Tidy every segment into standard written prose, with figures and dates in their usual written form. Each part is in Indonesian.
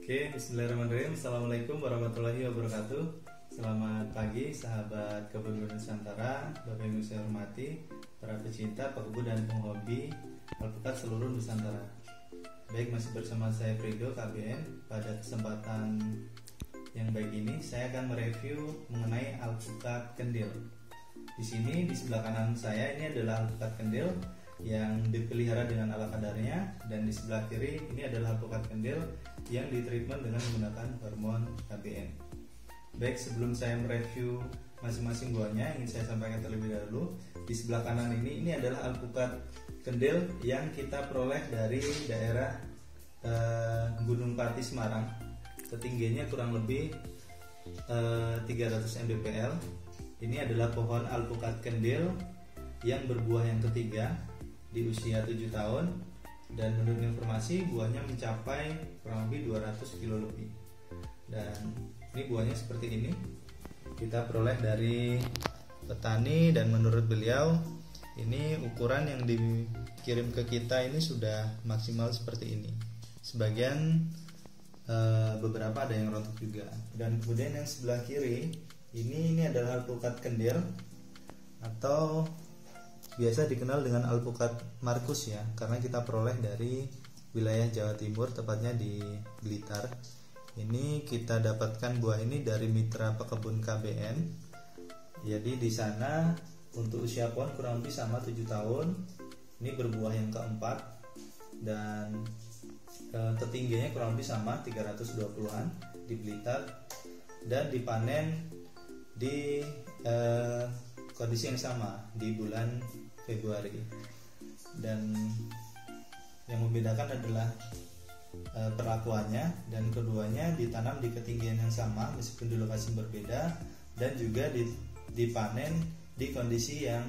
Oke, bismillahirrahmanirrahim. Assalamualaikum warahmatullahi wabarakatuh. Selamat pagi sahabat kebun Nusantara, Bapak Ibu saya hormati, para pecinta, pekebun dan penghobi alpukat seluruh Nusantara. Baik, masih bersama saya Prigo KBN. Pada kesempatan yang baik ini saya akan mereview mengenai alpukat kendil. Di sini di sebelah kanan saya ini adalah alpukat kendil yang dipelihara dengan ala kadarnya, dan di sebelah kiri ini adalah alpukat kendil yang ditreatment dengan menggunakan hormon KBN. Baik, sebelum saya mereview masing-masing buahnya, ingin saya sampaikan terlebih dahulu. Di sebelah kanan ini adalah alpukat kendil yang kita peroleh dari daerah Gunung Pati Semarang. Ketinggiannya kurang lebih 300 mdpl. Ini adalah pohon alpukat kendil yang berbuah yang ketiga di usia 7 tahun, dan menurut informasi buahnya mencapai kurang lebih 200 kilo lebih. Dan ini buahnya seperti ini, kita peroleh dari petani, dan menurut beliau ini ukuran yang dikirim ke kita ini sudah maksimal seperti ini. Sebagian beberapa ada yang rontok juga. Dan kemudian yang sebelah kiri ini adalah alpukat kendil atau biasa dikenal dengan alpukat Markus ya, karena kita peroleh dari wilayah Jawa Timur, tepatnya di Blitar. Ini kita dapatkan buah ini dari mitra pekebun KBN. Jadi di sana untuk usia pohon kurang lebih sama 7 tahun. Ini berbuah yang keempat, dan ketinggiannya kurang lebih sama 320-an di Blitar, dan dipanen di kondisi yang sama di bulan Februari. Dan yang membedakan adalah perlakuannya, dan keduanya ditanam di ketinggian yang sama meskipun di lokasi berbeda, dan juga dipanen di kondisi yang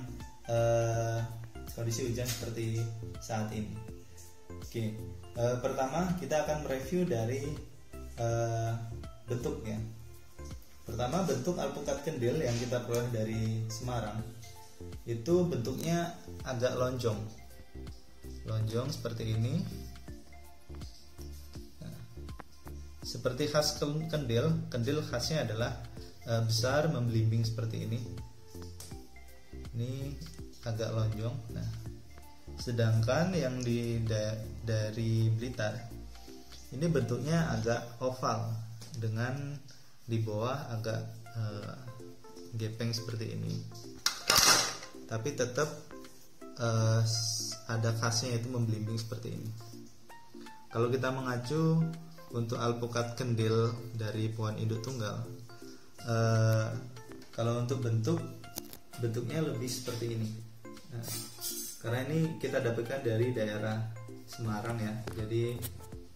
kondisi hujan seperti saat ini. Oke, pertama kita akan mereview dari bentuknya. Pertama, bentuk alpukat kendil yang kita peroleh dari Semarang itu bentuknya agak lonjong seperti ini. Nah, seperti khas kendil khasnya adalah besar, membelimbing seperti ini. Ini agak lonjong. Nah, sedangkan yang dari Blitar ini bentuknya agak oval dengan di bawah agak gepeng seperti ini, tapi tetap ada khasnya, yaitu membelimbing seperti ini. Kalau kita mengacu untuk alpukat kendil dari pohon induk tunggal, kalau untuk bentuknya lebih seperti ini. Nah, karena ini kita dapatkan dari daerah Semarang ya, jadi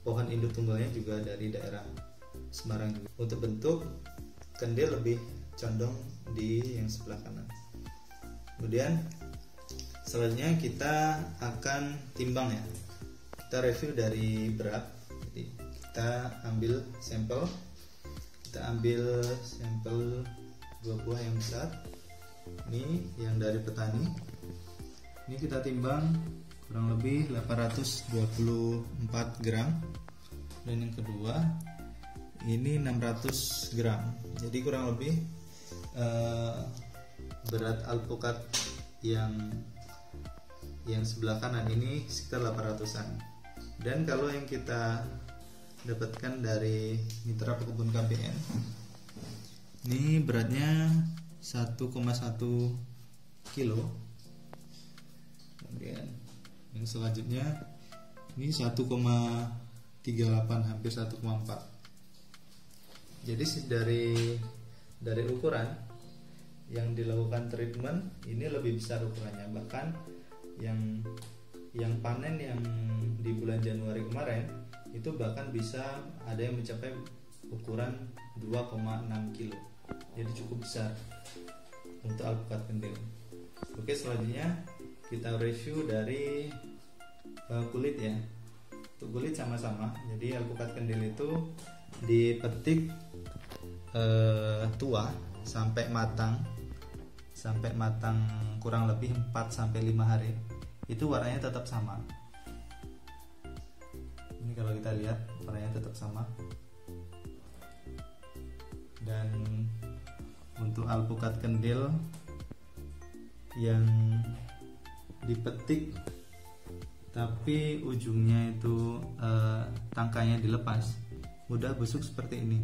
pohon induk tunggalnya juga dari daerah Semarang juga. Untuk bentuk kendil lebih condong di yang sebelah kanan. Kemudian selanjutnya kita akan timbang ya. Kita review dari berat. Jadi kita ambil sampel. Kita ambil sampel 2 buah yang besar. Ini yang dari petani. Ini kita timbang kurang lebih 824 gram. Dan yang kedua ini 600 gram. Jadi kurang lebih berat alpukat yang sebelah kanan ini sekitar 800-an. Dan kalau yang kita dapatkan dari mitra pekebun KBN, ini beratnya 1,1 kilo. Kemudian yang selanjutnya ini 1,38, hampir 1,4. Jadi dari ukuran yang dilakukan treatment ini lebih besar ukurannya. Bahkan yang panen yang di bulan Januari kemarin itu bahkan bisa ada yang mencapai ukuran 2,6 kilo. Jadi cukup besar untuk alpukat kendil. Oke, selanjutnya kita review dari kulit ya. Untuk kulit sama-sama. Jadi alpukat kendil itu dipetik tua sampai matang kurang lebih 4-5 hari, itu warnanya tetap sama. Ini kalau kita lihat warnanya tetap sama. Dan untuk alpukat kendil yang dipetik tapi ujungnya itu tangkainya dilepas, mudah busuk seperti ini.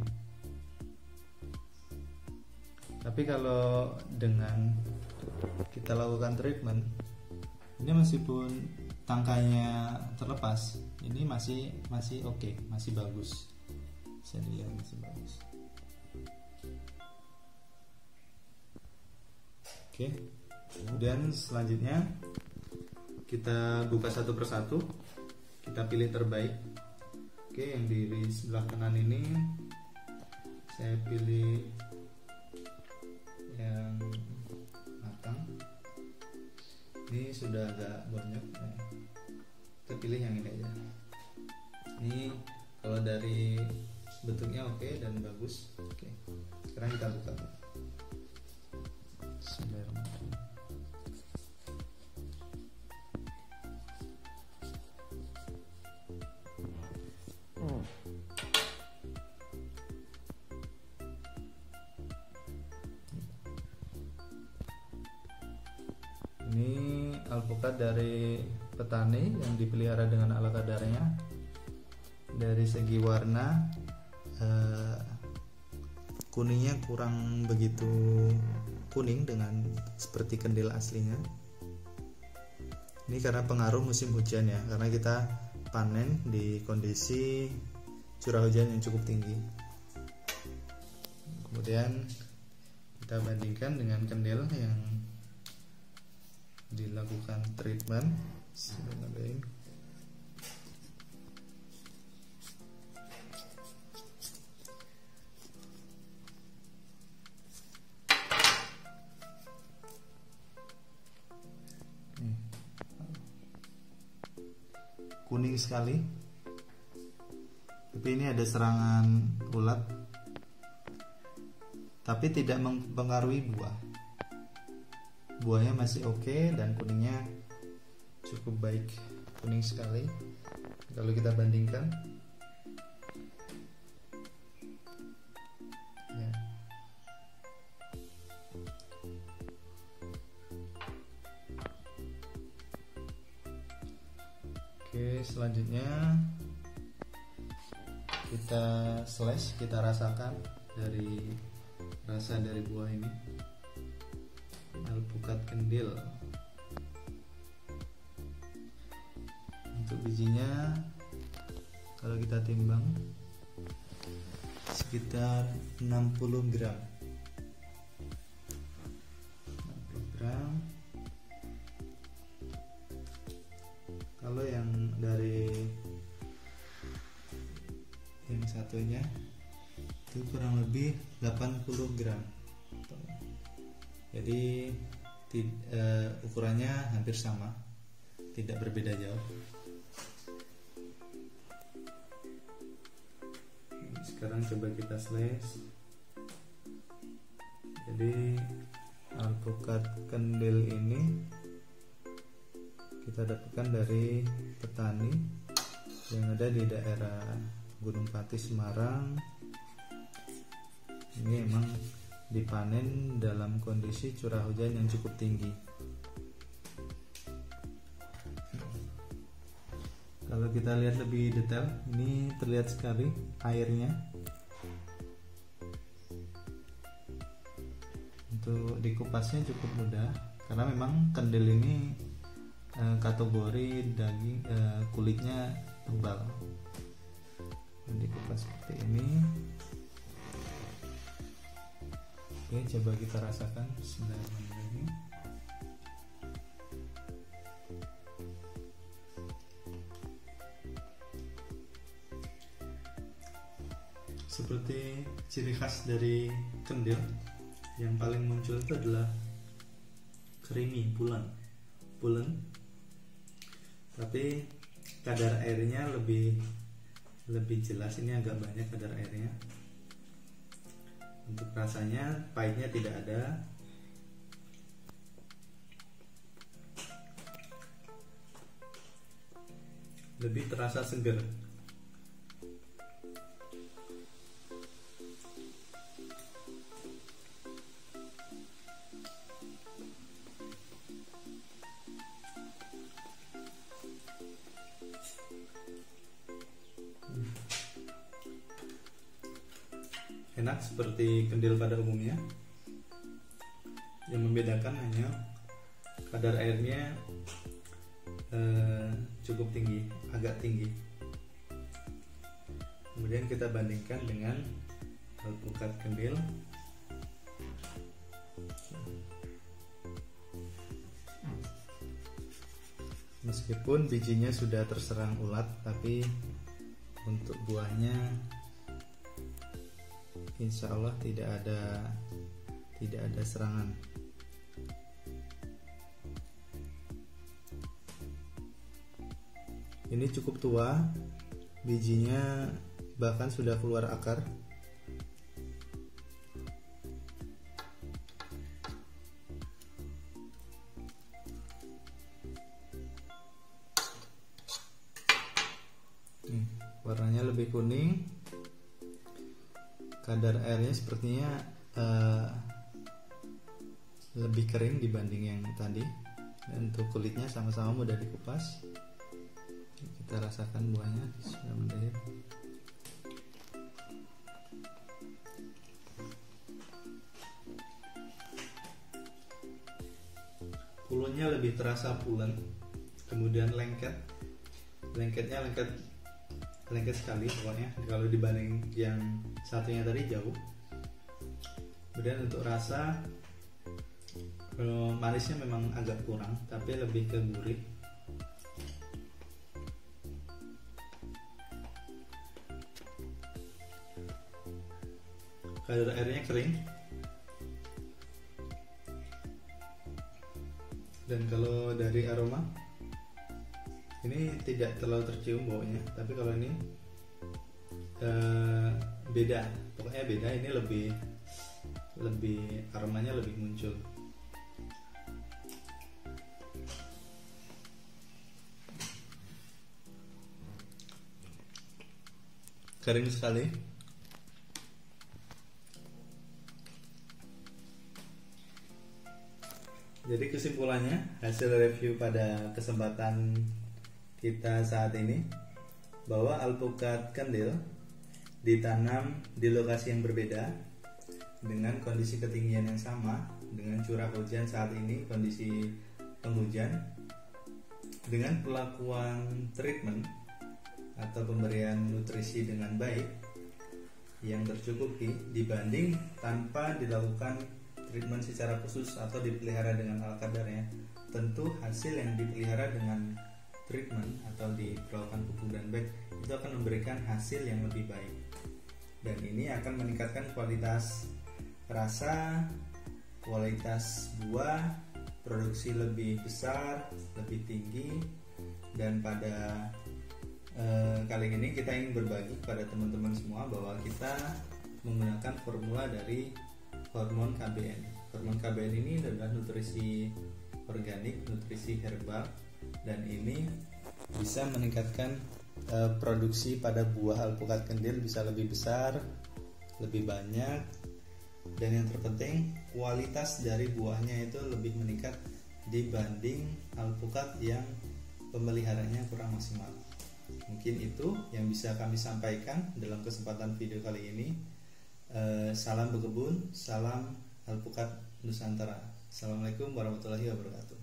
Tapi kalau dengan kita lakukan treatment, ini meskipun tangkainya terlepas, ini masih oke, masih bagus. Bisa dilihat masih bagus. Oke. Kemudian selanjutnya kita buka satu persatu, kita pilih terbaik. Oke, yang di sebelah kanan ini saya pilih yang matang. Ini sudah agak banyak ya. Kita pilih yang ini aja. Ini kalau dari bentuknya oke dan bagus. Oke, sekarang kita buka. Bismillahirrahmanirrahim. Ini alpukat dari petani yang dipelihara dengan ala kadarnya. Dari segi warna, kuningnya kurang begitu kuning dengan seperti kendil aslinya. Ini karena pengaruh musim hujan ya, karena kita panen di kondisi curah hujan yang cukup tinggi. Kemudian kita bandingkan dengan kendil yang dilakukan treatment. Kuning sekali, tapi ini ada serangan ulat, tapi tidak mempengaruhi buah. Buahnya masih oke dan kuningnya cukup baik, kuning sekali. Kalau kita bandingkan ya. Oke, selanjutnya kita slash, kita rasakan dari rasa dari buah ini. Alpukat kendil. Untuk bijinya kalau kita timbang sekitar 60 gram. 60 gram. Kalau yang dari yang satunya itu kurang lebih 80 gram. Jadi ukurannya hampir sama, tidak berbeda jauh. Sekarang coba kita slash. Jadi alpukat kendil ini kita dapatkan dari petani yang ada di daerah Gunung Pati, Semarang. Ini emang dipanen dalam kondisi curah hujan yang cukup tinggi. Kalau kita lihat lebih detail, ini terlihat sekali airnya. Untuk dikupasnya cukup mudah karena memang kendil ini kategori daging kulitnya tebal. Dikupas seperti ini. Oke, coba kita rasakan. Bismillahirrahmanirrahim. Seperti ciri khas dari kendil, yang paling muncul itu adalah creamy, pulen. Tapi kadar airnya lebih jelas, ini agak banyak kadar airnya. Untuk rasanya, pahitnya tidak ada. Lebih terasa segar. enak seperti kendil pada umumnya. Yang membedakan hanya kadar airnya cukup tinggi, agak tinggi. Kemudian kita bandingkan dengan alpukat kendil. Meskipun bijinya sudah terserang ulat, tapi untuk buahnya insya Allah tidak ada serangan. Ini cukup tua, bijinya bahkan sudah keluar akar. Warnanya lebih kuning, kadar airnya sepertinya lebih kering dibanding yang tadi, dan untuk kulitnya sama-sama mudah dikupas. Kita rasakan buahnya sudah mendidih. Pulunnya lebih terasa pulen, kemudian lengketnya lengket sekali pokoknya kalau dibanding yang satunya tadi jauh. Kemudian untuk rasa, manisnya memang agak kurang, tapi lebih ke gurih. Kadar airnya kering, dan kalau dari aroma ini tidak terlalu tercium baunya, tapi kalau ini beda, pokoknya beda. Ini lebih aromanya lebih muncul. Kering sekali. Jadi kesimpulannya, hasil review pada kesempatan kita saat ini, bahwa alpukat kendil ditanam di lokasi yang berbeda dengan kondisi ketinggian yang sama, dengan curah hujan saat ini kondisi penghujan, dengan pelakuan treatment atau pemberian nutrisi dengan baik yang tercukupi, dibanding tanpa dilakukan treatment secara khusus atau dipelihara dengan ala kadarnya. Tentu hasil yang dipelihara dengan treatment atau diperlakukan pupuk dan baik itu akan memberikan hasil yang lebih baik, dan ini akan meningkatkan kualitas rasa, kualitas buah, produksi lebih besar, lebih tinggi. Dan pada kali ini kita ingin berbagi kepada teman-teman semua bahwa kita menggunakan formula dari hormon KBN. Hormon KBN ini adalah nutrisi organik, nutrisi herbal, dan ini bisa meningkatkan produksi pada buah alpukat kendil bisa lebih besar, lebih banyak, dan yang terpenting kualitas dari buahnya itu lebih meningkat dibanding alpukat yang pemeliharanya kurang maksimal. Mungkin itu yang bisa kami sampaikan dalam kesempatan video kali ini. Salam berkebun, salam alpukat Nusantara. Assalamualaikum warahmatullahi wabarakatuh.